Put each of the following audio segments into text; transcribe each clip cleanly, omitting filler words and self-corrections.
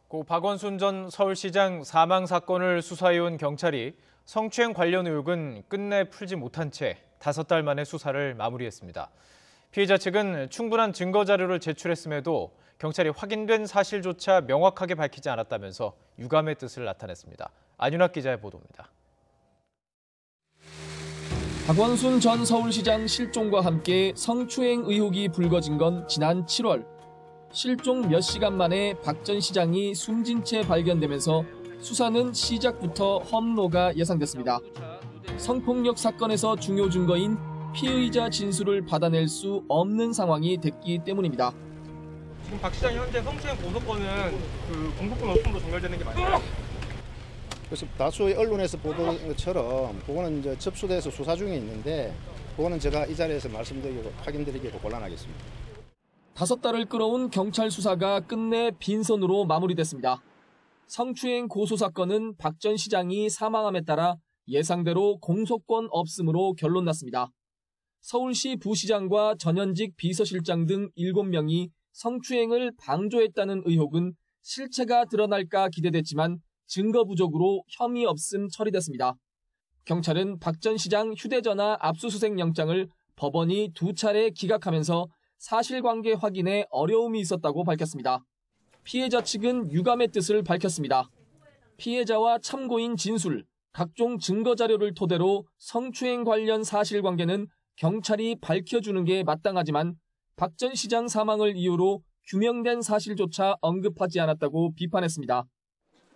고 박원순 전 서울시장 사망 사건을 수사해온 경찰이 성추행 관련 의혹은 끝내 풀지 못한 채 5달 만에 수사를 마무리했습니다. 피해자 측은 충분한 증거 자료를 제출했음에도 경찰이 확인된 사실조차 명확하게 밝히지 않았다면서 유감의 뜻을 나타냈습니다. 안윤학 기자의 보도입니다. 박원순 전 서울시장 실종과 함께 성추행 의혹이 불거진 건 지난 7월. 실종 몇 시간 만에 박 전 시장이 숨진 채 발견되면서 수사는 시작부터 험로가 예상됐습니다. 성폭력 사건에서 중요 증거인 피의자 진술을 받아낼 수 없는 상황이 됐기 때문입니다. 지금 박 시장이 현재 성추행 고소건은 공소권 없음으로 종결되는 게 맞나요? 그래서 다수의 언론에서 보도한 것처럼 그거는 이제 접수돼서 수사 중에 있는데 그거는 제가 이 자리에서 말씀드리고 확인드리기도 곤란하겠습니다. 5달을 끌어온 경찰 수사가 끝내 빈손으로 마무리됐습니다. 성추행 고소 사건은 박 전 시장이 사망함에 따라 예상대로 공소권 없음으로 결론났습니다. 서울시 부시장과 전현직 비서실장 등 7명이 성추행을 방조했다는 의혹은 실체가 드러날까 기대됐지만 증거 부족으로 혐의 없음 처리됐습니다. 경찰은 박 전 시장 휴대전화 압수수색 영장을 법원이 2차례 기각하면서 사실관계 확인에 어려움이 있었다고 밝혔습니다. 피해자 측은 유감의 뜻을 밝혔습니다. 피해자와 참고인 진술, 각종 증거 자료를 토대로 성추행 관련 사실관계는 경찰이 밝혀주는 게 마땅하지만 박 전 시장 사망을 이유로 규명된 사실조차 언급하지 않았다고 비판했습니다.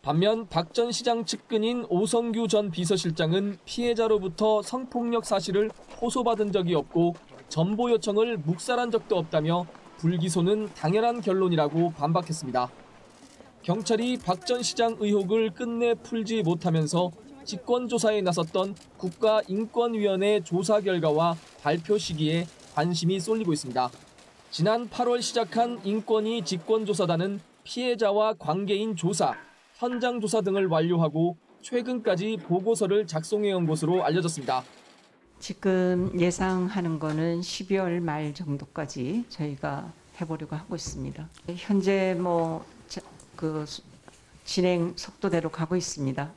반면 박 전 시장 측근인 오성규 전 비서실장은 피해자로부터 성폭력 사실을 호소받은 적이 없고 전보 요청을 묵살한 적도 없다며 불기소는 당연한 결론이라고 반박했습니다. 경찰이 박 전 시장 의혹을 끝내 풀지 못하면서 직권조사에 나섰던 국가인권위원회 조사 결과와 발표 시기에 관심이 쏠리고 있습니다. 지난 8월 시작한 인권위 직권조사단은 피해자와 관계인 조사, 현장 조사 등을 완료하고 최근까지 보고서를 작성해온 것으로 알려졌습니다. 지금 예상하는 거는 12월 말 정도까지 저희가 해보려고 하고 있습니다. 현재 진행 속도대로 가고 있습니다.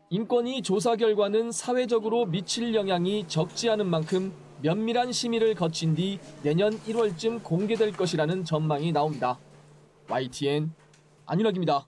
인권위 조사 결과는 사회적으로 미칠 영향이 적지 않은 만큼 면밀한 심의를 거친 뒤 내년 1월쯤 공개될 것이라는 전망이 나옵니다. YTN 안윤학입니다.